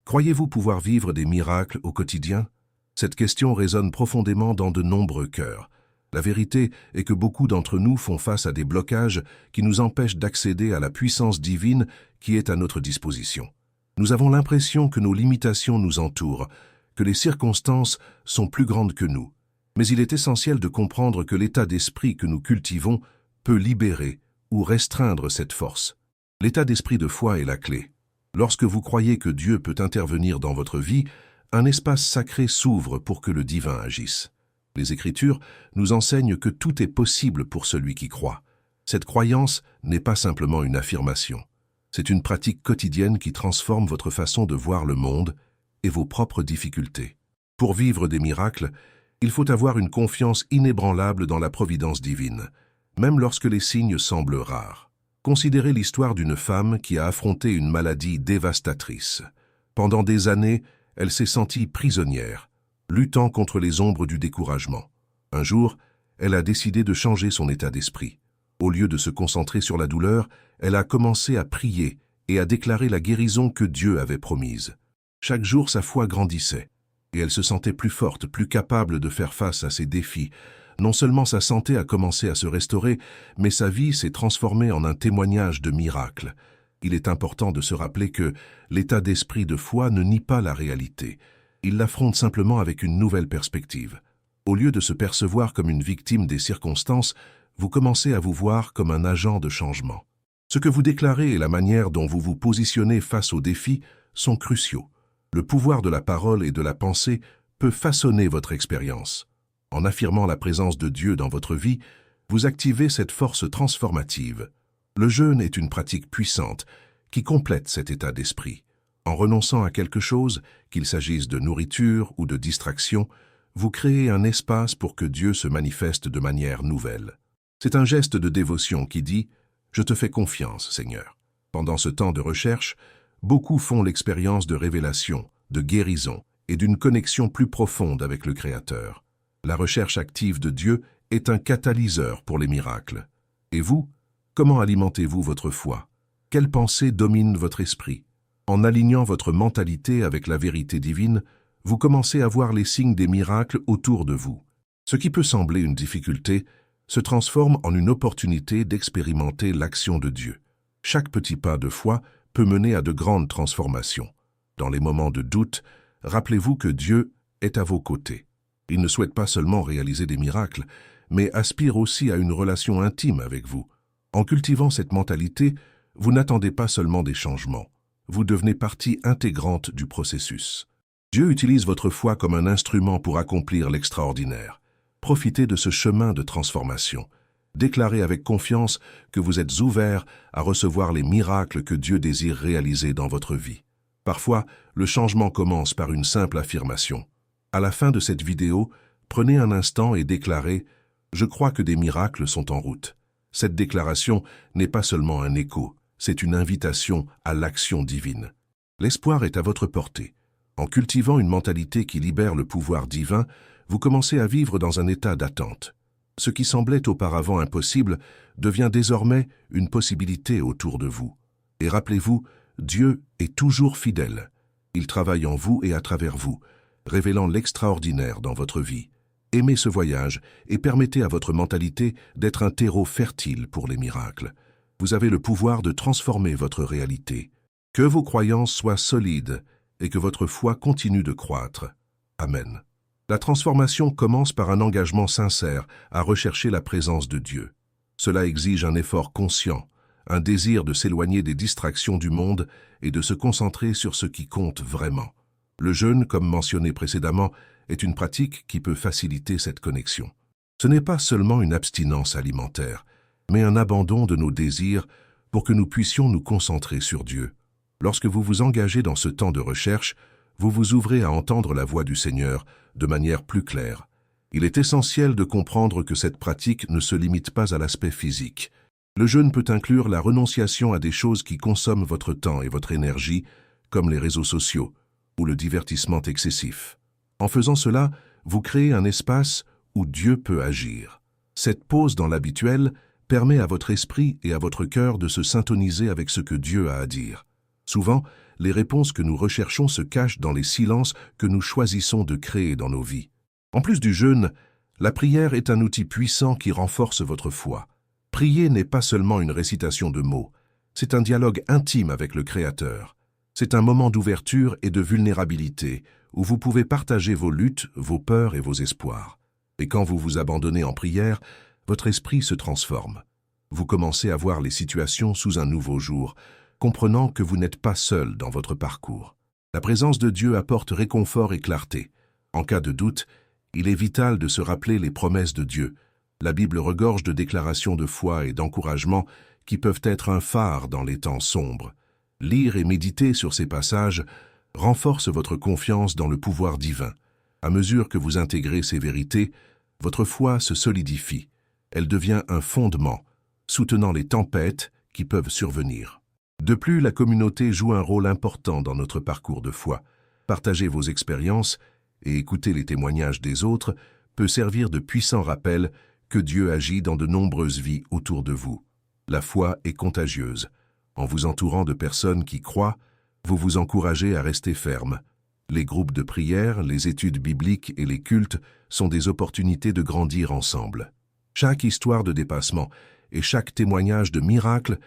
Croyez-vous pouvoir vivre des miracles au quotidien? Cette question résonne profondément dans de nombreux cœurs. La vérité est que beaucoup d'entre nous font face à des blocages qui nous empêchent d'accéder à la puissance divine qui est à notre disposition. Nous avons l'impression que nos limitations nous entourent, que les circonstances sont plus grandes que nous. Mais il est essentiel de comprendre que l'état d'esprit que nous cultivons peut libérer ou restreindre cette force. L'état d'esprit de foi est la clé. Lorsque vous croyez que Dieu peut intervenir dans votre vie, un espace sacré s'ouvre pour que le divin agisse. Les Écritures nous enseignent que tout est possible pour celui qui croit. Cette croyance n'est pas simplement une affirmation. C'est une pratique quotidienne qui transforme votre façon de voir le monde et vos propres difficultés. Pour vivre des miracles, il faut avoir une confiance inébranlable dans la providence divine, même lorsque les signes semblent rares. Considérez l'histoire d'une femme qui a affronté une maladie dévastatrice. Pendant des années, elle s'est sentie prisonnière, luttant contre les ombres du découragement. Un jour, elle a décidé de changer son état d'esprit. Au lieu de se concentrer sur la douleur, elle a commencé à prier et à déclarer la guérison que Dieu avait promise. Chaque jour, sa foi grandissait, et elle se sentait plus forte, plus capable de faire face à ses défis. Non seulement sa santé a commencé à se restaurer, mais sa vie s'est transformée en un témoignage de miracle. Il est important de se rappeler que l'état d'esprit de foi ne nie pas la réalité. Il l'affronte simplement avec une nouvelle perspective. Au lieu de se percevoir comme une victime des circonstances, vous commencez à vous voir comme un agent de changement. Ce que vous déclarez et la manière dont vous vous positionnez face aux défis sont cruciaux. Le pouvoir de la parole et de la pensée peut façonner votre expérience. En affirmant la présence de Dieu dans votre vie, vous activez cette force transformative. Le jeûne est une pratique puissante qui complète cet état d'esprit. En renonçant à quelque chose, qu'il s'agisse de nourriture ou de distraction, vous créez un espace pour que Dieu se manifeste de manière nouvelle. C'est un geste de dévotion qui dit « Je te fais confiance, Seigneur ». Pendant ce temps de recherche, beaucoup font l'expérience de révélation, de guérison et d'une connexion plus profonde avec le Créateur. La recherche active de Dieu est un catalyseur pour les miracles. Et vous, comment alimentez-vous votre foi? Quelles pensées dominent votre esprit? En alignant votre mentalité avec la vérité divine, vous commencez à voir les signes des miracles autour de vous. Ce qui peut sembler une difficulté se transforme en une opportunité d'expérimenter l'action de Dieu. Chaque petit pas de foi peut mener à de grandes transformations. Dans les moments de doute, rappelez-vous que Dieu est à vos côtés. Il ne souhaite pas seulement réaliser des miracles, mais aspire aussi à une relation intime avec vous. En cultivant cette mentalité, vous n'attendez pas seulement des changements. Vous devenez partie intégrante du processus. Dieu utilise votre foi comme un instrument pour accomplir l'extraordinaire. Profitez de ce chemin de transformation. Déclarez avec confiance que vous êtes ouvert à recevoir les miracles que Dieu désire réaliser dans votre vie. Parfois, le changement commence par une simple affirmation. À la fin de cette vidéo, prenez un instant et déclarez « Je crois que des miracles sont en route ». Cette déclaration n'est pas seulement un écho, c'est une invitation à l'action divine. L'espoir est à votre portée. En cultivant une mentalité qui libère le pouvoir divin, vous commencez à vivre dans un état d'attente. Ce qui semblait auparavant impossible devient désormais une possibilité autour de vous. Et rappelez-vous, Dieu est toujours fidèle. Il travaille en vous et à travers vous, révélant l'extraordinaire dans votre vie. Aimez ce voyage et permettez à votre mentalité d'être un terreau fertile pour les miracles. Vous avez le pouvoir de transformer votre réalité. Que vos croyances soient solides et que votre foi continue de croître. Amen. La transformation commence par un engagement sincère à rechercher la présence de Dieu. Cela exige un effort conscient, un désir de s'éloigner des distractions du monde et de se concentrer sur ce qui compte vraiment. Le jeûne, comme mentionné précédemment, est une pratique qui peut faciliter cette connexion. Ce n'est pas seulement une abstinence alimentaire, mais un abandon de nos désirs pour que nous puissions nous concentrer sur Dieu. Lorsque vous vous engagez dans ce temps de recherche, vous vous ouvrez à entendre la voix du Seigneur de manière plus claire. Il est essentiel de comprendre que cette pratique ne se limite pas à l'aspect physique. Le jeûne peut inclure la renonciation à des choses qui consomment votre temps et votre énergie, comme les réseaux sociaux ou le divertissement excessif. En faisant cela, vous créez un espace où Dieu peut agir. Cette pause dans l'habituel permet à votre esprit et à votre cœur de se syntoniser avec ce que Dieu a à dire. Souvent, les réponses que nous recherchons se cachent dans les silences que nous choisissons de créer dans nos vies. En plus du jeûne, la prière est un outil puissant qui renforce votre foi. Prier n'est pas seulement une récitation de mots, c'est un dialogue intime avec le Créateur. C'est un moment d'ouverture et de vulnérabilité où vous pouvez partager vos luttes, vos peurs et vos espoirs. Et quand vous vous abandonnez en prière, votre esprit se transforme. Vous commencez à voir les situations sous un nouveau jour, comprenant que vous n'êtes pas seul dans votre parcours. La présence de Dieu apporte réconfort et clarté. En cas de doute, il est vital de se rappeler les promesses de Dieu. La Bible regorge de déclarations de foi et d'encouragement qui peuvent être un phare dans les temps sombres. Lire et méditer sur ces passages renforce votre confiance dans le pouvoir divin. À mesure que vous intégrez ces vérités, votre foi se solidifie. Elle devient un fondement, soutenant les tempêtes qui peuvent survenir. De plus, la communauté joue un rôle important dans notre parcours de foi. Partager vos expériences et écouter les témoignages des autres peut servir de puissant rappel que Dieu agit dans de nombreuses vies autour de vous. La foi est contagieuse. En vous entourant de personnes qui croient, vous vous encouragez à rester ferme. Les groupes de prière, les études bibliques et les cultes sont des opportunités de grandir ensemble. Chaque histoire de dépassement et chaque témoignage de miracle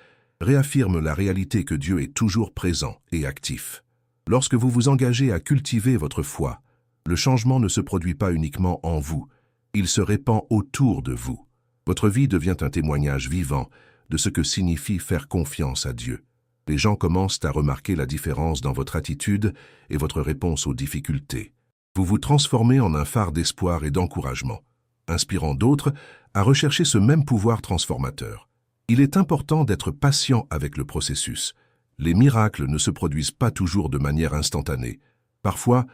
réaffirme la réalité que Dieu est toujours présent et actif. Lorsque vous vous engagez à cultiver votre foi, le changement ne se produit pas uniquement en vous, il se répand autour de vous. Votre vie devient un témoignage vivant de ce que signifie faire confiance à Dieu. Les gens commencent à remarquer la différence dans votre attitude et votre réponse aux difficultés. Vous vous transformez en un phare d'espoir et d'encouragement, inspirant d'autres à rechercher ce même pouvoir transformateur. Il est important d'être patient avec le processus. Les miracles ne se produisent pas toujours de manière instantanée. Parfois,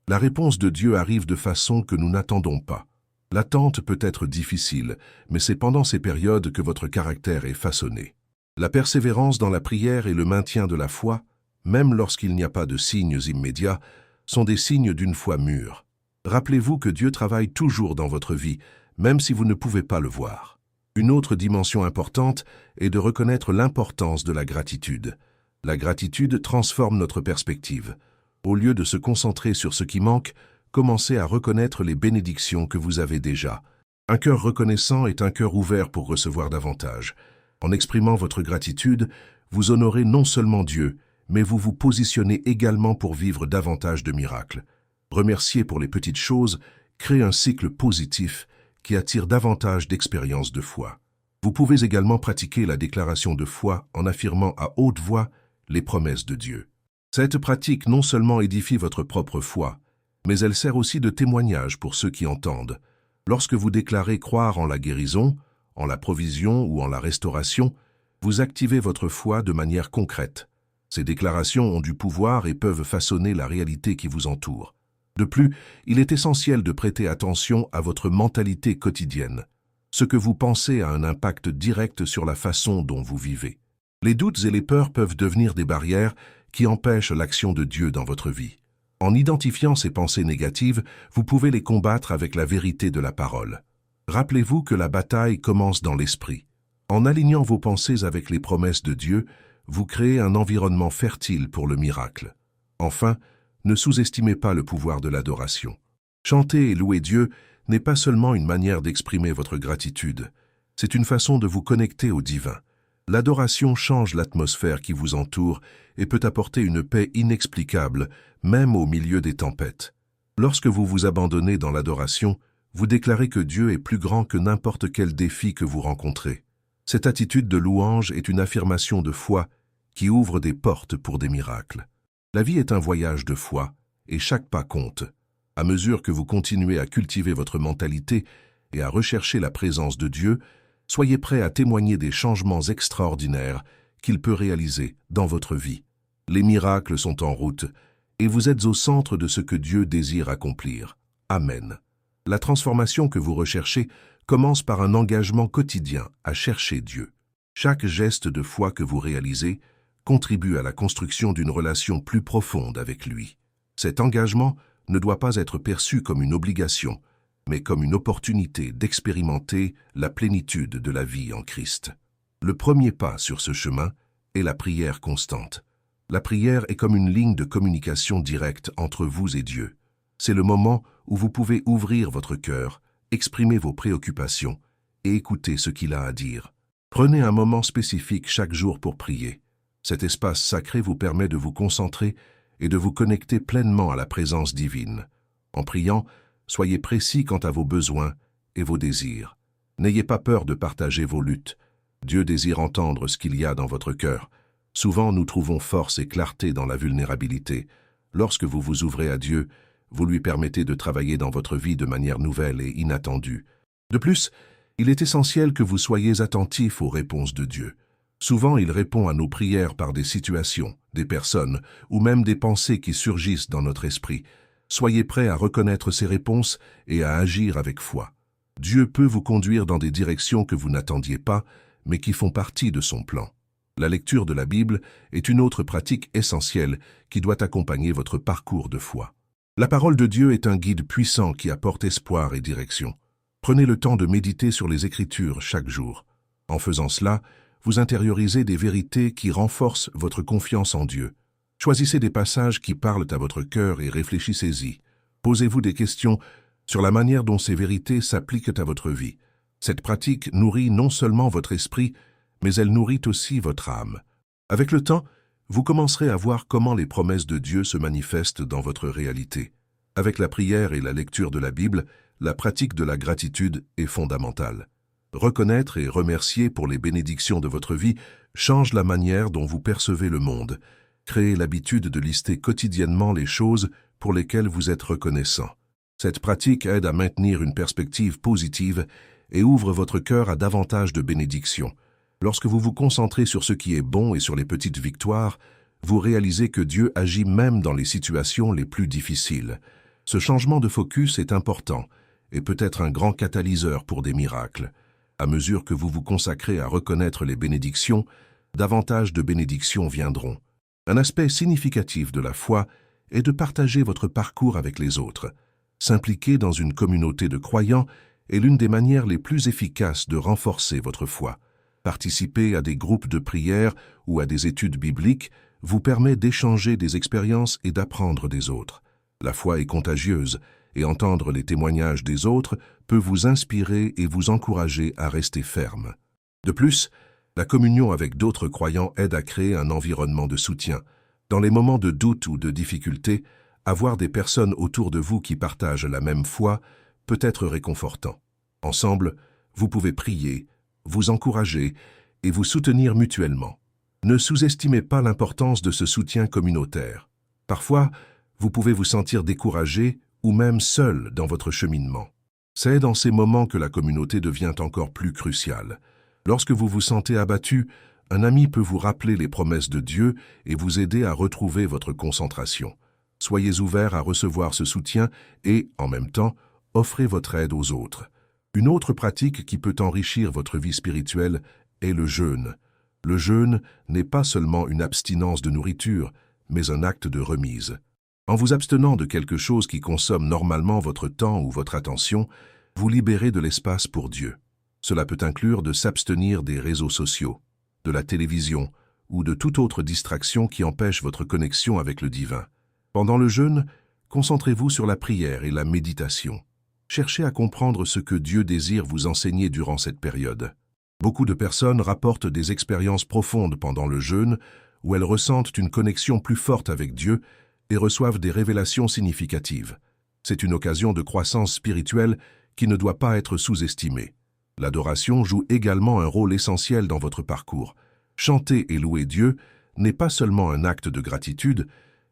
la réponse de Dieu arrive de façon que nous n'attendons pas. L'attente peut être difficile, mais c'est pendant ces périodes que votre caractère est façonné. La persévérance dans la prière et le maintien de la foi, même lorsqu'il n'y a pas de signes immédiats, sont des signes d'une foi mûre. Rappelez-vous que Dieu travaille toujours dans votre vie, même si vous ne pouvez pas le voir. Une autre dimension importante est de reconnaître l'importance de la gratitude. La gratitude transforme notre perspective. Au lieu de se concentrer sur ce qui manque, commencez à reconnaître les bénédictions que vous avez déjà. Un cœur reconnaissant est un cœur ouvert pour recevoir davantage. En exprimant votre gratitude, vous honorez non seulement Dieu, mais vous vous positionnez également pour vivre davantage de miracles. Remercier pour les petites choses crée un cycle positif qui attire davantage d'expériences de foi. Vous pouvez également pratiquer la déclaration de foi en affirmant à haute voix les promesses de Dieu. Cette pratique non seulement édifie votre propre foi, mais elle sert aussi de témoignage pour ceux qui entendent. Lorsque vous déclarez croire en la guérison, en la provision ou en la restauration, vous activez votre foi de manière concrète. Ces déclarations ont du pouvoir et peuvent façonner la réalité qui vous entoure. De plus, il est essentiel de prêter attention à votre mentalité quotidienne. Ce que vous pensez a un impact direct sur la façon dont vous vivez. Les doutes et les peurs peuvent devenir des barrières qui empêchent l'action de Dieu dans votre vie. En identifiant ces pensées négatives, vous pouvez les combattre avec la vérité de la parole. Rappelez-vous que la bataille commence dans l'esprit. En alignant vos pensées avec les promesses de Dieu, vous créez un environnement fertile pour le miracle. Enfin, ne sous-estimez pas le pouvoir de l'adoration. Chanter et louer Dieu n'est pas seulement une manière d'exprimer votre gratitude, c'est une façon de vous connecter au divin. L'adoration change l'atmosphère qui vous entoure et peut apporter une paix inexplicable, même au milieu des tempêtes. Lorsque vous vous abandonnez dans l'adoration, vous déclarez que Dieu est plus grand que n'importe quel défi que vous rencontrez. Cette attitude de louange est une affirmation de foi qui ouvre des portes pour des miracles. La vie est un voyage de foi, et chaque pas compte. À mesure que vous continuez à cultiver votre mentalité et à rechercher la présence de Dieu, soyez prêts à témoigner des changements extraordinaires qu'il peut réaliser dans votre vie. Les miracles sont en route, et vous êtes au centre de ce que Dieu désire accomplir. Amen. La transformation que vous recherchez commence par un engagement quotidien à chercher Dieu. Chaque geste de foi que vous réalisez contribue à la construction d'une relation plus profonde avec lui. Cet engagement ne doit pas être perçu comme une obligation, mais comme une opportunité d'expérimenter la plénitude de la vie en Christ. Le premier pas sur ce chemin est la prière constante. La prière est comme une ligne de communication directe entre vous et Dieu. C'est le moment où vous pouvez ouvrir votre cœur, exprimer vos préoccupations et écouter ce qu'il a à dire. Prenez un moment spécifique chaque jour pour prier. Cet espace sacré vous permet de vous concentrer et de vous connecter pleinement à la présence divine. En priant, soyez précis quant à vos besoins et vos désirs. N'ayez pas peur de partager vos luttes. Dieu désire entendre ce qu'il y a dans votre cœur. Souvent, nous trouvons force et clarté dans la vulnérabilité. Lorsque vous vous ouvrez à Dieu, vous lui permettez de travailler dans votre vie de manière nouvelle et inattendue. De plus, il est essentiel que vous soyez attentifs aux réponses de Dieu. Souvent, il répond à nos prières par des situations, des personnes ou même des pensées qui surgissent dans notre esprit. Soyez prêts à reconnaître ces réponses et à agir avec foi. Dieu peut vous conduire dans des directions que vous n'attendiez pas, mais qui font partie de son plan. La lecture de la Bible est une autre pratique essentielle qui doit accompagner votre parcours de foi. La parole de Dieu est un guide puissant qui apporte espoir et direction. Prenez le temps de méditer sur les Écritures chaque jour. En faisant cela, vous intériorisez des vérités qui renforcent votre confiance en Dieu. Choisissez des passages qui parlent à votre cœur et réfléchissez-y. Posez-vous des questions sur la manière dont ces vérités s'appliquent à votre vie. Cette pratique nourrit non seulement votre esprit, mais elle nourrit aussi votre âme. Avec le temps, vous commencerez à voir comment les promesses de Dieu se manifestent dans votre réalité. Avec la prière et la lecture de la Bible, la pratique de la gratitude est fondamentale. Reconnaître et remercier pour les bénédictions de votre vie change la manière dont vous percevez le monde. Créez l'habitude de lister quotidiennement les choses pour lesquelles vous êtes reconnaissant. Cette pratique aide à maintenir une perspective positive et ouvre votre cœur à davantage de bénédictions. Lorsque vous vous concentrez sur ce qui est bon et sur les petites victoires, vous réalisez que Dieu agit même dans les situations les plus difficiles. Ce changement de focus est important et peut être un grand catalyseur pour des miracles. À mesure que vous vous consacrez à reconnaître les bénédictions, davantage de bénédictions viendront. Un aspect significatif de la foi est de partager votre parcours avec les autres. S'impliquer dans une communauté de croyants est l'une des manières les plus efficaces de renforcer votre foi. Participer à des groupes de prière ou à des études bibliques vous permet d'échanger des expériences et d'apprendre des autres. La foi est contagieuse et entendre les témoignages des autres peut vous inspirer et vous encourager à rester ferme. De plus, la communion avec d'autres croyants aide à créer un environnement de soutien. Dans les moments de doute ou de difficulté, avoir des personnes autour de vous qui partagent la même foi peut être réconfortant. Ensemble, vous pouvez prier, vous encourager et vous soutenir mutuellement. Ne sous-estimez pas l'importance de ce soutien communautaire. Parfois, vous pouvez vous sentir découragé ou même seul dans votre cheminement. C'est dans ces moments que la communauté devient encore plus cruciale. Lorsque vous vous sentez abattu, un ami peut vous rappeler les promesses de Dieu et vous aider à retrouver votre concentration. Soyez ouverts à recevoir ce soutien et, en même temps, offrez votre aide aux autres. Une autre pratique qui peut enrichir votre vie spirituelle est le jeûne. Le jeûne n'est pas seulement une abstinence de nourriture, mais un acte de remise. En vous abstenant de quelque chose qui consomme normalement votre temps ou votre attention, vous libérez de l'espace pour Dieu. Cela peut inclure de s'abstenir des réseaux sociaux, de la télévision ou de toute autre distraction qui empêche votre connexion avec le divin. Pendant le jeûne, concentrez-vous sur la prière et la méditation. Cherchez à comprendre ce que Dieu désire vous enseigner durant cette période. Beaucoup de personnes rapportent des expériences profondes pendant le jeûne où elles ressentent une connexion plus forte avec Dieu et reçoivent des révélations significatives. C'est une occasion de croissance spirituelle qui ne doit pas être sous-estimée. L'adoration joue également un rôle essentiel dans votre parcours. Chanter et louer Dieu n'est pas seulement un acte de gratitude,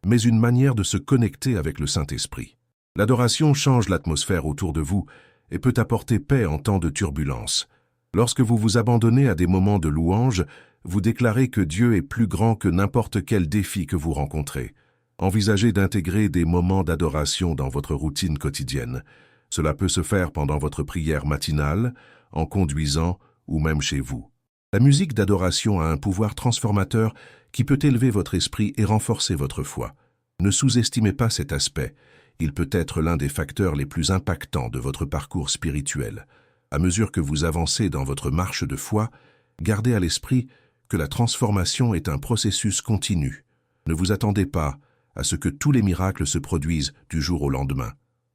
mais une manière de se connecter avec le Saint-Esprit. L'adoration change l'atmosphère autour de vous et peut apporter paix en temps de turbulence. Lorsque vous vous abandonnez à des moments de louange, vous déclarez que Dieu est plus grand que n'importe quel défi que vous rencontrez. Envisagez d'intégrer des moments d'adoration dans votre routine quotidienne. Cela peut se faire pendant votre prière matinale, en conduisant ou même chez vous. La musique d'adoration a un pouvoir transformateur qui peut élever votre esprit et renforcer votre foi. Ne sous-estimez pas cet aspect. Il peut être l'un des facteurs les plus impactants de votre parcours spirituel. À mesure que vous avancez dans votre marche de foi, gardez à l'esprit que la transformation est un processus continu. Ne vous attendez pas à ce que tous les miracles se produisent du jour au lendemain.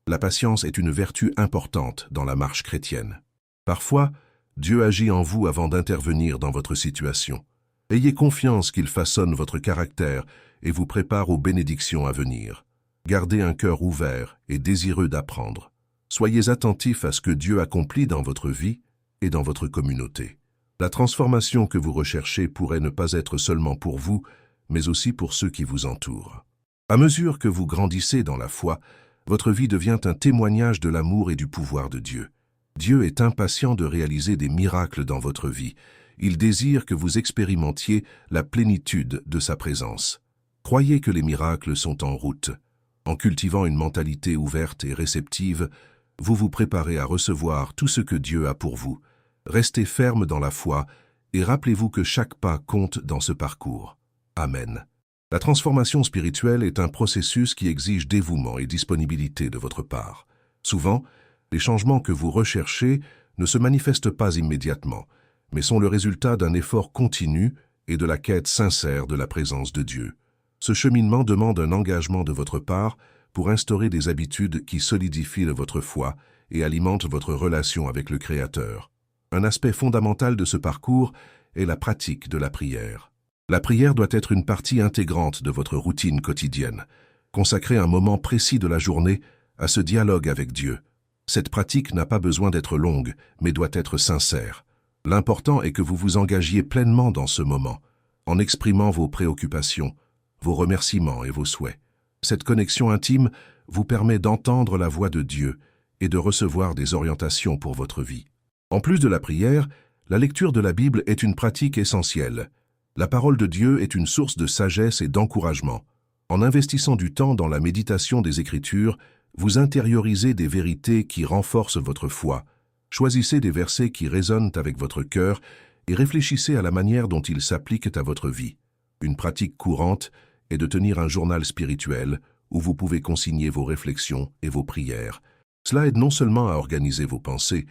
La patience est une vertu importante dans la marche chrétienne. Parfois, Dieu agit en vous avant d'intervenir dans votre situation. Ayez confiance qu'il façonne votre caractère et vous prépare aux bénédictions à venir. Gardez un cœur ouvert et désireux d'apprendre. Soyez attentifs à ce que Dieu accomplit dans votre vie et dans votre communauté. La transformation que vous recherchez pourrait ne pas être seulement pour vous, mais aussi pour ceux qui vous entourent. À mesure que vous grandissez dans la foi, votre vie devient un témoignage de l'amour et du pouvoir de Dieu. Dieu est impatient de réaliser des miracles dans votre vie. Il désire que vous expérimentiez la plénitude de sa présence. Croyez que les miracles sont en route. En cultivant une mentalité ouverte et réceptive, vous vous préparez à recevoir tout ce que Dieu a pour vous. Restez ferme dans la foi et rappelez-vous que chaque pas compte dans ce parcours. Amen. La transformation spirituelle est un processus qui exige dévouement et disponibilité de votre part. Souvent, les changements que vous recherchez ne se manifestent pas immédiatement, mais sont le résultat d'un effort continu et de la quête sincère de la présence de Dieu. Ce cheminement demande un engagement de votre part pour instaurer des habitudes qui solidifient votre foi et alimentent votre relation avec le Créateur. Un aspect fondamental de ce parcours est la pratique de la prière. La prière doit être une partie intégrante de votre routine quotidienne. Consacrez un moment précis de la journée à ce dialogue avec Dieu. Cette pratique n'a pas besoin d'être longue, mais doit être sincère. L'important est que vous vous engagiez pleinement dans ce moment, en exprimant vos préoccupations, vos remerciements et vos souhaits. Cette connexion intime vous permet d'entendre la voix de Dieu et de recevoir des orientations pour votre vie. En plus de la prière, la lecture de la Bible est une pratique essentielle. La parole de Dieu est une source de sagesse et d'encouragement. En investissant du temps dans la méditation des Écritures, vous intériorisez des vérités qui renforcent votre foi. Choisissez des versets qui résonnent avec votre cœur et réfléchissez à la manière dont ils s'appliquent à votre vie. Une pratique courante est de tenir un journal spirituel où vous pouvez consigner vos réflexions et vos prières. Cela aide non seulement à organiser vos pensées,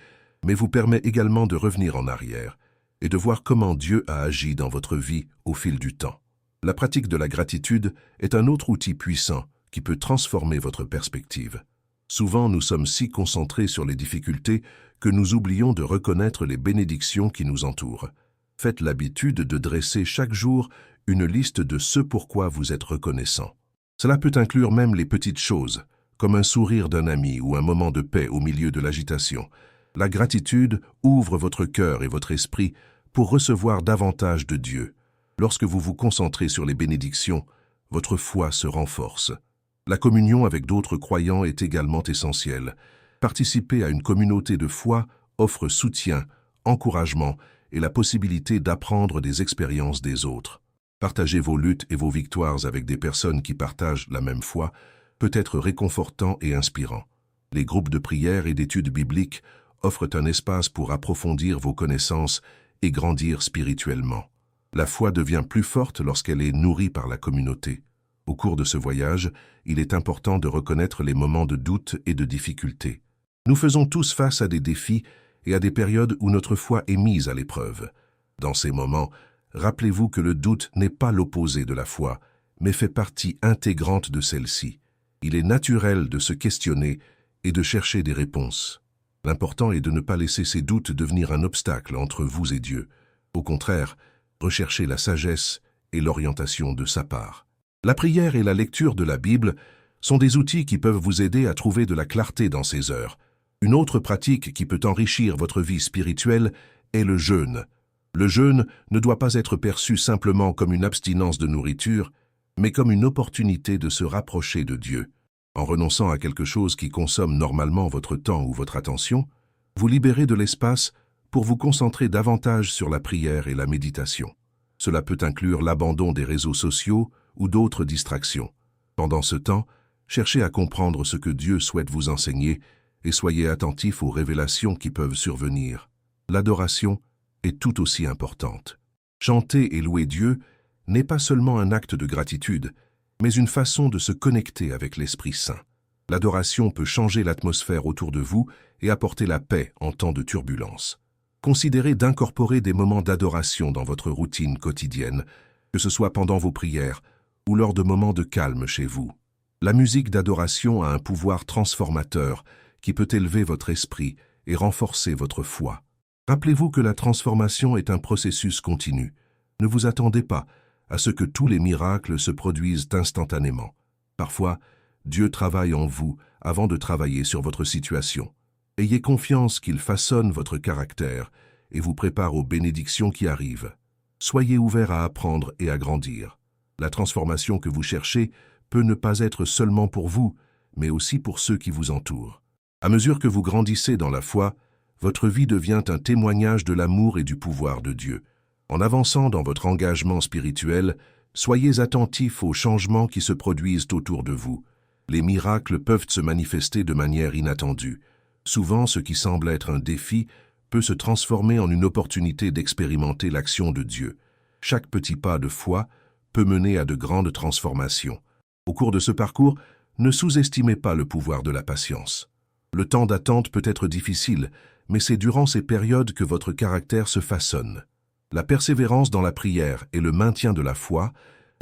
mais vous permet également de revenir en arrière et de voir comment Dieu a agi dans votre vie au fil du temps. La pratique de la gratitude est un autre outil puissant qui peut transformer votre perspective. Souvent, nous sommes si concentrés sur les difficultés que nous oublions de reconnaître les bénédictions qui nous entourent. Faites l'habitude de dresser chaque jour une liste de ce pourquoi vous êtes reconnaissant. Cela peut inclure même les petites choses, comme un sourire d'un ami ou un moment de paix au milieu de l'agitation. La gratitude ouvre votre cœur et votre esprit pour recevoir davantage de Dieu. Lorsque vous vous concentrez sur les bénédictions, votre foi se renforce. La communion avec d'autres croyants est également essentielle. Participer à une communauté de foi offre soutien, encouragement et la possibilité d'apprendre des expériences des autres. Partager vos luttes et vos victoires avec des personnes qui partagent la même foi peut être réconfortant et inspirant. Les groupes de prière et d'études bibliques offrent un espace pour approfondir vos connaissances et grandir spirituellement. La foi devient plus forte lorsqu'elle est nourrie par la communauté. Au cours de ce voyage, il est important de reconnaître les moments de doute et de difficulté. Nous faisons tous face à des défis et à des périodes où notre foi est mise à l'épreuve. Dans ces moments, rappelez-vous que le doute n'est pas l'opposé de la foi, mais fait partie intégrante de celle-ci. Il est naturel de se questionner et de chercher des réponses. L'important est de ne pas laisser ces doutes devenir un obstacle entre vous et Dieu. Au contraire, recherchez la sagesse et l'orientation de sa part. La prière et la lecture de la Bible sont des outils qui peuvent vous aider à trouver de la clarté dans ces heures. Une autre pratique qui peut enrichir votre vie spirituelle est le jeûne. Le jeûne ne doit pas être perçu simplement comme une abstinence de nourriture, mais comme une opportunité de se rapprocher de Dieu. En renonçant à quelque chose qui consomme normalement votre temps ou votre attention, vous libérez de l'espace pour vous concentrer davantage sur la prière et la méditation. Cela peut inclure l'abandon des réseaux sociaux ou d'autres distractions. Pendant ce temps, cherchez à comprendre ce que Dieu souhaite vous enseigner et soyez attentifs aux révélations qui peuvent survenir. L'adoration est tout aussi importante. Chanter et louer Dieu n'est pas seulement un acte de gratitude, mais une façon de se connecter avec l'Esprit Saint. L'adoration peut changer l'atmosphère autour de vous et apporter la paix en temps de turbulence. Considérez d'incorporer des moments d'adoration dans votre routine quotidienne, que ce soit pendant vos prières ou lors de moments de calme chez vous. La musique d'adoration a un pouvoir transformateur qui peut élever votre esprit et renforcer votre foi. Rappelez-vous que la transformation est un processus continu. Ne vous attendez pas à ce que tous les miracles se produisent instantanément. Parfois, Dieu travaille en vous avant de travailler sur votre situation. Ayez confiance qu'il façonne votre caractère et vous prépare aux bénédictions qui arrivent. Soyez ouverts à apprendre et à grandir. La transformation que vous cherchez peut ne pas être seulement pour vous, mais aussi pour ceux qui vous entourent. À mesure que vous grandissez dans la foi, votre vie devient un témoignage de l'amour et du pouvoir de Dieu. En avançant dans votre engagement spirituel, soyez attentifs aux changements qui se produisent autour de vous. Les miracles peuvent se manifester de manière inattendue. Souvent, ce qui semble être un défi peut se transformer en une opportunité d'expérimenter l'action de Dieu. Chaque petit pas de foi peut mener à de grandes transformations. Au cours de ce parcours, ne sous-estimez pas le pouvoir de la patience. Le temps d'attente peut être difficile, mais c'est durant ces périodes que votre caractère se façonne. La persévérance dans la prière et le maintien de la foi,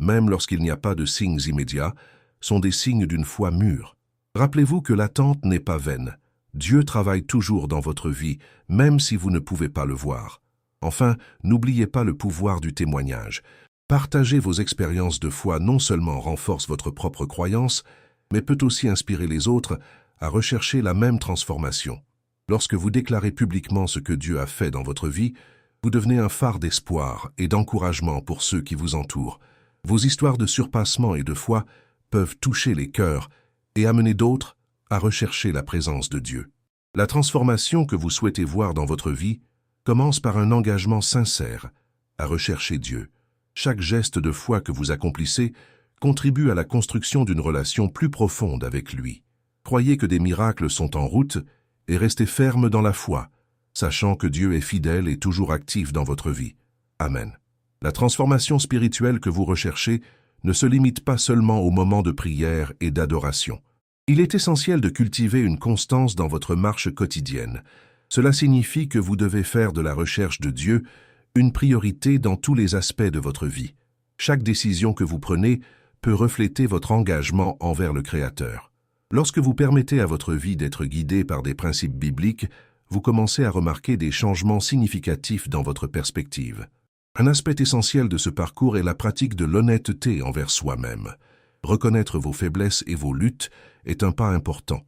même lorsqu'il n'y a pas de signes immédiats, sont des signes d'une foi mûre. Rappelez-vous que l'attente n'est pas vaine. Dieu travaille toujours dans votre vie, même si vous ne pouvez pas le voir. Enfin, n'oubliez pas le pouvoir du témoignage. Partager vos expériences de foi non seulement renforce votre propre croyance, mais peut aussi inspirer les autres à rechercher la même transformation. Lorsque vous déclarez publiquement ce que Dieu a fait dans votre vie, vous devenez un phare d'espoir et d'encouragement pour ceux qui vous entourent. Vos histoires de surpassement et de foi peuvent toucher les cœurs et amener d'autres à rechercher la présence de Dieu. La transformation que vous souhaitez voir dans votre vie commence par un engagement sincère à rechercher Dieu. Chaque geste de foi que vous accomplissez contribue à la construction d'une relation plus profonde avec lui. Croyez que des miracles sont en route et restez ferme dans la foi, sachant que Dieu est fidèle et toujours actif dans votre vie. Amen. La transformation spirituelle que vous recherchez ne se limite pas seulement aux moments de prière et d'adoration. Il est essentiel de cultiver une constance dans votre marche quotidienne. Cela signifie que vous devez faire de la recherche de Dieu une priorité dans tous les aspects de votre vie. Chaque décision que vous prenez peut refléter votre engagement envers le Créateur. Lorsque vous permettez à votre vie d'être guidée par des principes bibliques, vous commencez à remarquer des changements significatifs dans votre perspective. Un aspect essentiel de ce parcours est la pratique de l'honnêteté envers soi-même. Reconnaître vos faiblesses et vos luttes est un pas important.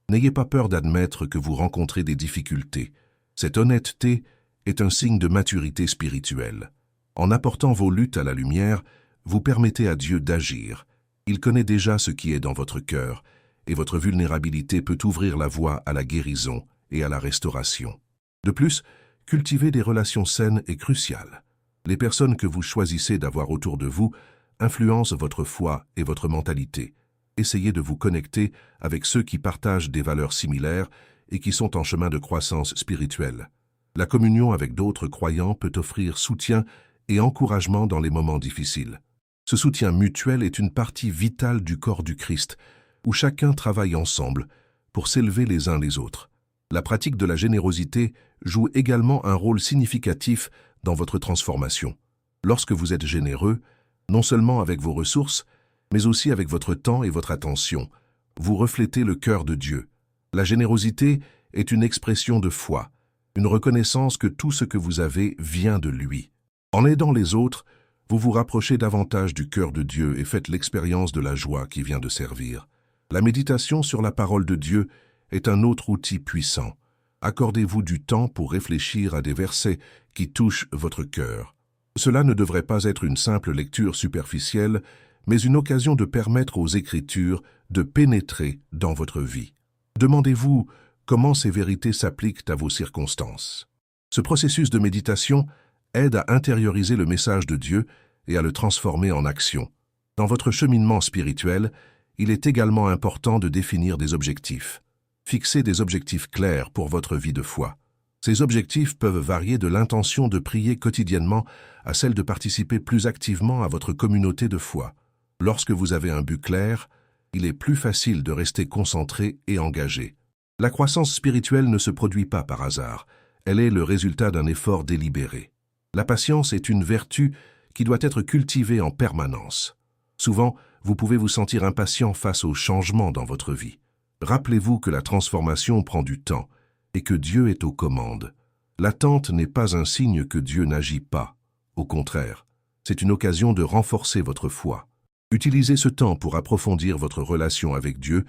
N'ayez pas peur d'admettre que vous rencontrez des difficultés. Cette honnêteté est un signe de maturité spirituelle. En apportant vos luttes à la lumière, vous permettez à Dieu d'agir. Il connaît déjà ce qui est dans votre cœur, et votre vulnérabilité peut ouvrir la voie à la guérison et à la restauration. De plus, cultiver des relations saines est crucial. Les personnes que vous choisissez d'avoir autour de vous influencent votre foi et votre mentalité. Essayez de vous connecter avec ceux qui partagent des valeurs similaires et qui sont en chemin de croissance spirituelle. La communion avec d'autres croyants peut offrir soutien et encouragement dans les moments difficiles. Ce soutien mutuel est une partie vitale du corps du Christ, où chacun travaille ensemble pour s'élever les uns les autres. La pratique de la générosité joue également un rôle significatif dans votre transformation. Lorsque vous êtes généreux, non seulement avec vos ressources, mais aussi avec votre temps et votre attention, vous reflétez le cœur de Dieu. La générosité est une expression de foi, une reconnaissance que tout ce que vous avez vient de lui. En aidant les autres, vous vous rapprochez davantage du cœur de Dieu et faites l'expérience de la joie qui vient de servir. La méditation sur la parole de Dieu est un autre outil puissant. Accordez-vous du temps pour réfléchir à des versets qui touchent votre cœur. Cela ne devrait pas être une simple lecture superficielle, mais une occasion de permettre aux Écritures de pénétrer dans votre vie. Demandez-vous comment ces vérités s'appliquent à vos circonstances. Ce processus de méditation aide à intérioriser le message de Dieu et à le transformer en action. Dans votre cheminement spirituel, il est également important de définir des objectifs. Fixez des objectifs clairs pour votre vie de foi. Ces objectifs peuvent varier de l'intention de prier quotidiennement à celle de participer plus activement à votre communauté de foi. Lorsque vous avez un but clair, il est plus facile de rester concentré et engagé. La croissance spirituelle ne se produit pas par hasard. Elle est le résultat d'un effort délibéré. La patience est une vertu qui doit être cultivée en permanence. Souvent, vous pouvez vous sentir impatient face aux changements dans votre vie. Rappelez-vous que la transformation prend du temps et que Dieu est aux commandes. L'attente n'est pas un signe que Dieu n'agit pas. Au contraire, c'est une occasion de renforcer votre foi. Utilisez ce temps pour approfondir votre relation avec Dieu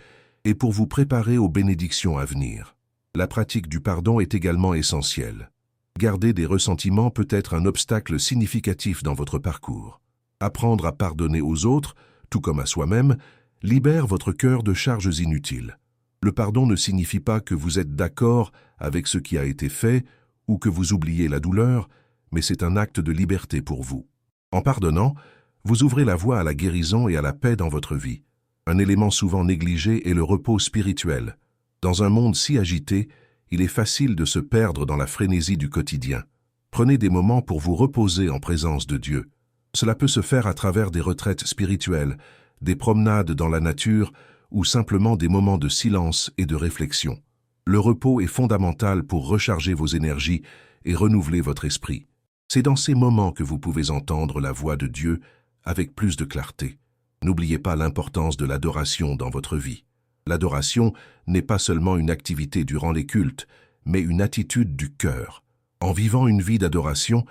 et pour vous préparer aux bénédictions à venir. La pratique du pardon est également essentielle. Garder des ressentiments peut être un obstacle significatif dans votre parcours. Apprendre à pardonner aux autres, tout comme à soi-même, libère votre cœur de charges inutiles. Le pardon ne signifie pas que vous êtes d'accord avec ce qui a été fait ou que vous oubliez la douleur, mais c'est un acte de liberté pour vous. En pardonnant, vous ouvrez la voie à la guérison et à la paix dans votre vie. Un élément souvent négligé est le repos spirituel. Dans un monde si agité, il est facile de se perdre dans la frénésie du quotidien. Prenez des moments pour vous reposer en présence de Dieu. Cela peut se faire à travers des retraites spirituelles, des promenades dans la nature ou simplement des moments de silence et de réflexion. Le repos est fondamental pour recharger vos énergies et renouveler votre esprit. C'est dans ces moments que vous pouvez entendre la voix de Dieu avec plus de clarté. N'oubliez pas l'importance de l'adoration dans votre vie. L'adoration n'est pas seulement une activité durant les cultes, mais une attitude du cœur. En vivant une vie d'adoration,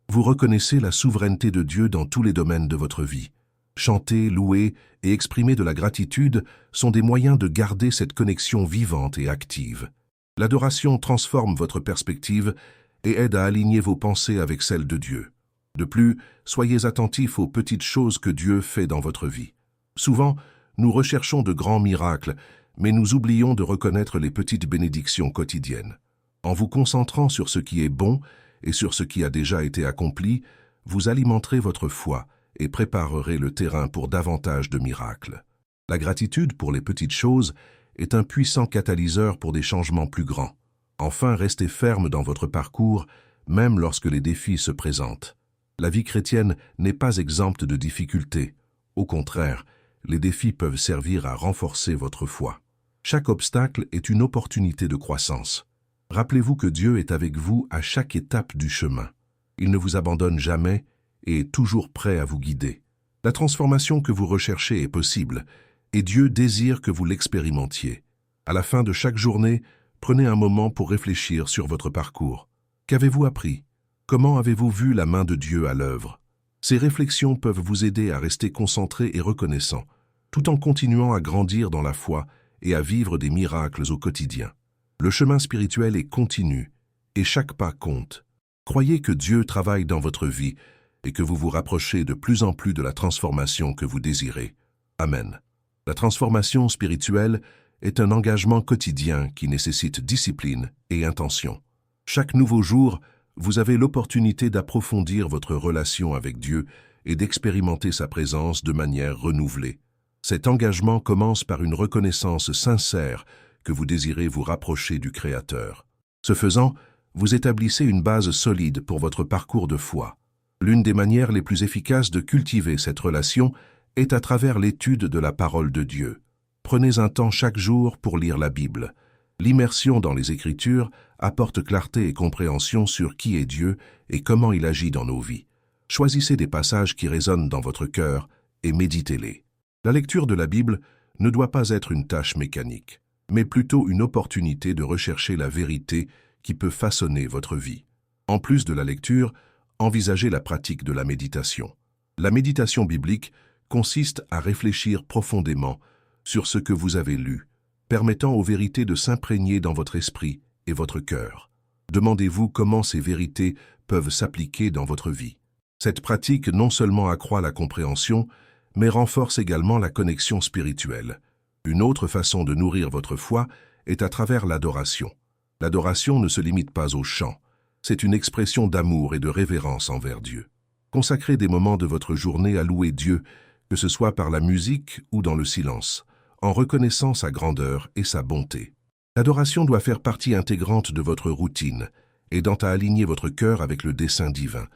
vous reconnaissez la souveraineté de Dieu dans tous les domaines de votre vie. Chanter, louer et exprimer de la gratitude sont des moyens de garder cette connexion vivante et active. L'adoration transforme votre perspective et aide à aligner vos pensées avec celles de Dieu. De plus, soyez attentifs aux petites choses que Dieu fait dans votre vie. Souvent, nous recherchons de grands miracles, mais nous oublions de reconnaître les petites bénédictions quotidiennes. En vous concentrant sur ce qui est bon et sur ce qui a déjà été accompli, vous alimenterez votre foi et préparerez le terrain pour davantage de miracles. La gratitude pour les petites choses est un puissant catalyseur pour des changements plus grands. Enfin, restez ferme dans votre parcours, même lorsque les défis se présentent. La vie chrétienne n'est pas exempte de difficultés. Au contraire, les défis peuvent servir à renforcer votre foi. Chaque obstacle est une opportunité de croissance. Rappelez-vous que Dieu est avec vous à chaque étape du chemin. Il ne vous abandonne jamais et est toujours prêt à vous guider. La transformation que vous recherchez est possible, et Dieu désire que vous l'expérimentiez. À la fin de chaque journée, prenez un moment pour réfléchir sur votre parcours. Qu'avez-vous appris? Comment avez-vous vu la main de Dieu à l'œuvre? Ces réflexions peuvent vous aider à rester concentré et reconnaissant, tout en continuant à grandir dans la foi et à vivre des miracles au quotidien. Le chemin spirituel est continu, et chaque pas compte. Croyez que Dieu travaille dans votre vie et que vous vous rapprochez de plus en plus de la transformation que vous désirez. Amen. La transformation spirituelle est un engagement quotidien qui nécessite discipline et intention. Chaque nouveau jour, vous avez l'opportunité d'approfondir votre relation avec Dieu et d'expérimenter sa présence de manière renouvelée. Cet engagement commence par une reconnaissance sincère que vous désirez vous rapprocher du Créateur. Ce faisant, vous établissez une base solide pour votre parcours de foi. L'une des manières les plus efficaces de cultiver cette relation est à travers l'étude de la parole de Dieu. Prenez un temps chaque jour pour lire la Bible. L'immersion dans les Écritures apporte clarté et compréhension sur qui est Dieu et comment il agit dans nos vies. Choisissez des passages qui résonnent dans votre cœur et méditez-les. La lecture de la Bible ne doit pas être une tâche mécanique, mais plutôt une opportunité de rechercher la vérité qui peut façonner votre vie. En plus de la lecture, envisagez la pratique de la méditation. La méditation biblique consiste à réfléchir profondément sur ce que vous avez lu, permettant aux vérités de s'imprégner dans votre esprit et votre cœur. Demandez-vous comment ces vérités peuvent s'appliquer dans votre vie. Cette pratique non seulement accroît la compréhension, mais renforce également la connexion spirituelle. Une autre façon de nourrir votre foi est à travers l'adoration. L'adoration ne se limite pas au chant. C'est une expression d'amour et de révérence envers Dieu. Consacrez des moments de votre journée à louer Dieu, que ce soit par la musique ou dans le silence, en reconnaissant sa grandeur et sa bonté. L'adoration doit faire partie intégrante de votre routine, aidant à aligner votre cœur avec le dessein divin.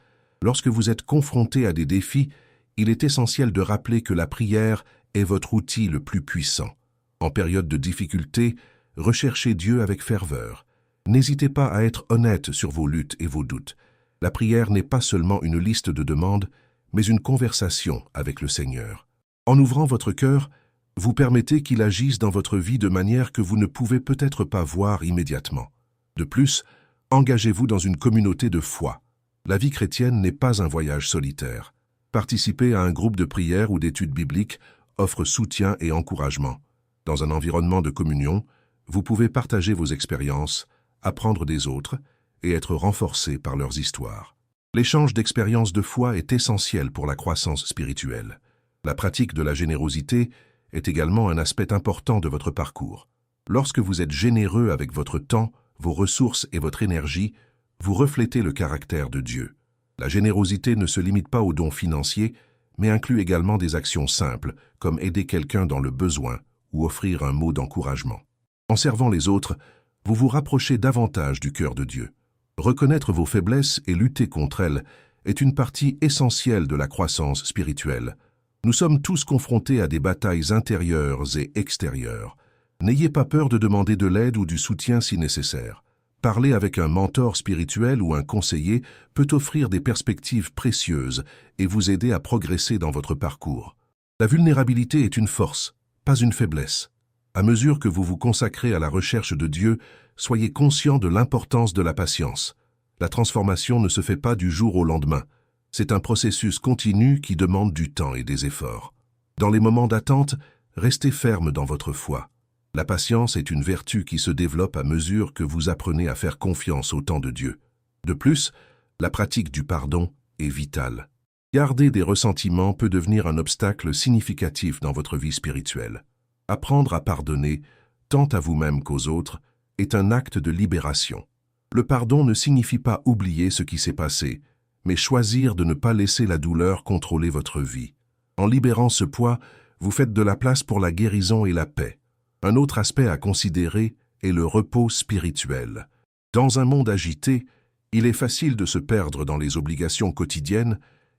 Lorsque vous êtes confronté à des défis, il est essentiel de rappeler que la prière est votre outil le plus puissant. En période de difficulté, recherchez Dieu avec ferveur. N'hésitez pas à être honnête sur vos luttes et vos doutes. La prière n'est pas seulement une liste de demandes, mais une conversation avec le Seigneur. En ouvrant votre cœur, vous permettez qu'il agisse dans votre vie de manière que vous ne pouvez peut-être pas voir immédiatement. De plus, engagez-vous dans une communauté de foi. La vie chrétienne n'est pas un voyage solitaire. Participer à un groupe de prière ou d'études bibliques offre soutien et encouragement. Dans un environnement de communion, vous pouvez partager vos expériences, apprendre des autres et être renforcé par leurs histoires. L'échange d'expériences de foi est essentiel pour la croissance spirituelle. La pratique de la générosité est également un aspect important de votre parcours. Lorsque vous êtes généreux avec votre temps, vos ressources et votre énergie, vous reflétez le caractère de Dieu. La générosité ne se limite pas aux dons financiers, mais inclut également des actions simples, comme aider quelqu'un dans le besoin ou offrir un mot d'encouragement. En servant les autres, vous vous rapprochez davantage du cœur de Dieu. Reconnaître vos faiblesses et lutter contre elles est une partie essentielle de la croissance spirituelle. Nous sommes tous confrontés à des batailles intérieures et extérieures. N'ayez pas peur de demander de l'aide ou du soutien si nécessaire. Parler avec un mentor spirituel ou un conseiller peut offrir des perspectives précieuses et vous aider à progresser dans votre parcours. La vulnérabilité est une force, pas une faiblesse. À mesure que vous vous consacrez à la recherche de Dieu, soyez conscient de l'importance de la patience. La transformation ne se fait pas du jour au lendemain. C'est un processus continu qui demande du temps et des efforts. Dans les moments d'attente, restez ferme dans votre foi. La patience est une vertu qui se développe à mesure que vous apprenez à faire confiance au temps de Dieu. De plus, la pratique du pardon est vitale. Garder des ressentiments peut devenir un obstacle significatif dans votre vie spirituelle. Apprendre à pardonner, tant à vous-même qu'aux autres, est un acte de libération. Le pardon ne signifie pas oublier ce qui s'est passé, mais choisir de ne pas laisser la douleur contrôler votre vie. En libérant ce poids, vous faites de la place pour la guérison et la paix. Un autre aspect à considérer est le repos spirituel. Dans un monde agité, il est facile de se perdre dans les obligations quotidiennes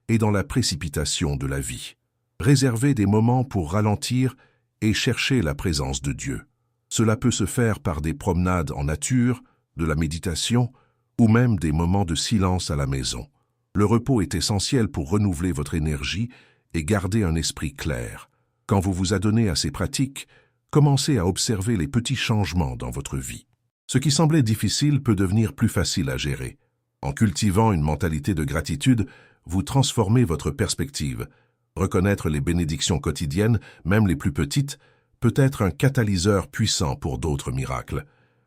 et dans la précipitation de la vie. Réservez des moments pour ralentir et chercher la présence de Dieu. Cela peut se faire par des promenades en nature, de la méditation ou même des moments de silence à la maison. Le repos est essentiel pour renouveler votre énergie et garder un esprit clair. Quand vous vous adonnez à ces pratiques, commencez à observer les petits changements dans votre vie. Ce qui semblait difficile peut devenir plus facile à gérer. En cultivant une mentalité de gratitude, vous transformez votre perspective. Reconnaître les bénédictions quotidiennes, même les plus petites, peut être un catalyseur puissant pour d'autres miracles.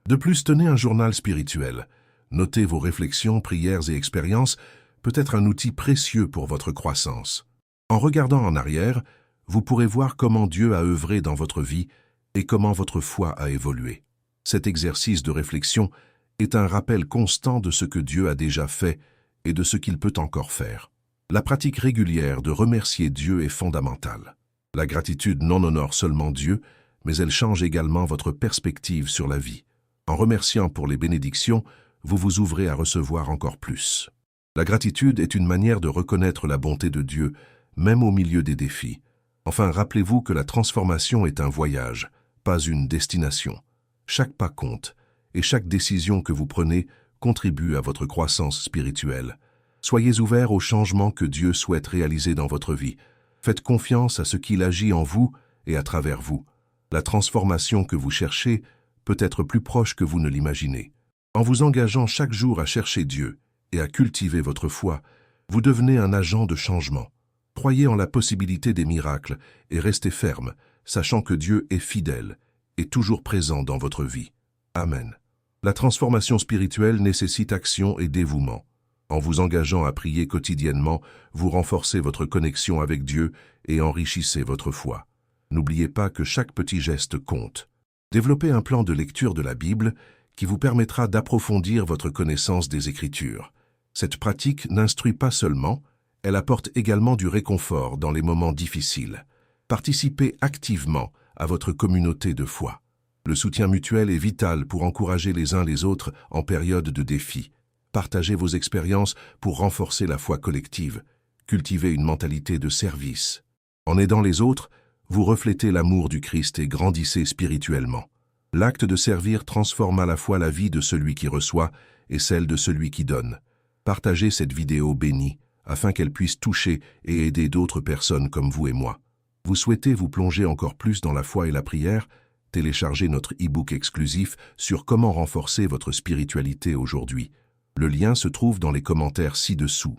De plus, tenez un journal spirituel. Notez vos réflexions, prières et expériences peut être un outil précieux pour votre croissance. En regardant en arrière, vous pourrez voir comment Dieu a œuvré dans votre vie et comment votre foi a évolué. Cet exercice de réflexion est un rappel constant de ce que Dieu a déjà fait et de ce qu'il peut encore faire. La pratique régulière de remercier Dieu est fondamentale. La gratitude non honore seulement Dieu, mais elle change également votre perspective sur la vie. En remerciant pour les bénédictions, vous vous ouvrez à recevoir encore plus. La gratitude est une manière de reconnaître la bonté de Dieu, même au milieu des défis. Enfin, rappelez-vous que la transformation est un voyage, pas une destination. Chaque pas compte, et chaque décision que vous prenez contribue à votre croissance spirituelle. Soyez ouverts aux changements que Dieu souhaite réaliser dans votre vie. Faites confiance à ce qu'il agit en vous et à travers vous. La transformation que vous cherchez peut être plus proche que vous ne l'imaginez. En vous engageant chaque jour à chercher Dieu et à cultiver votre foi, vous devenez un agent de changement. Croyez en la possibilité des miracles et restez ferme, sachant que Dieu est fidèle et toujours présent dans votre vie. Amen. La transformation spirituelle nécessite action et dévouement. En vous engageant à prier quotidiennement, vous renforcez votre connexion avec Dieu et enrichissez votre foi. N'oubliez pas que chaque petit geste compte. Développez un plan de lecture de la Bible qui vous permettra d'approfondir votre connaissance des Écritures. Cette pratique n'instruit pas seulement, elle apporte également du réconfort dans les moments difficiles. Participez activement à votre communauté de foi. Le soutien mutuel est vital pour encourager les uns les autres en période de défi. Partagez vos expériences pour renforcer la foi collective. Cultivez une mentalité de service. En aidant les autres, vous reflétez l'amour du Christ et grandissez spirituellement. L'acte de servir transforme à la fois la vie de celui qui reçoit et celle de celui qui donne. Partagez cette vidéo bénie afin qu'elle puisse toucher et aider d'autres personnes comme vous et moi. Vous souhaitez vous plonger encore plus dans la foi et la prière? Téléchargez notre e-book exclusif sur comment renforcer votre spiritualité aujourd'hui. Le lien se trouve dans les commentaires ci-dessous.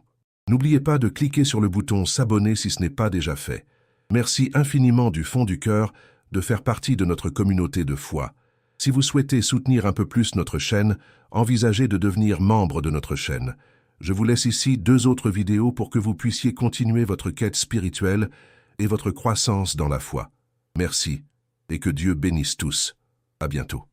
N'oubliez pas de cliquer sur le bouton s'abonner si ce n'est pas déjà fait. Merci infiniment du fond du cœur de faire partie de notre communauté de foi. Si vous souhaitez soutenir un peu plus notre chaîne, envisagez de devenir membre de notre chaîne. Je vous laisse ici 2 autres vidéos pour que vous puissiez continuer votre quête spirituelle et votre croissance dans la foi. Merci, et que Dieu bénisse tous. À bientôt.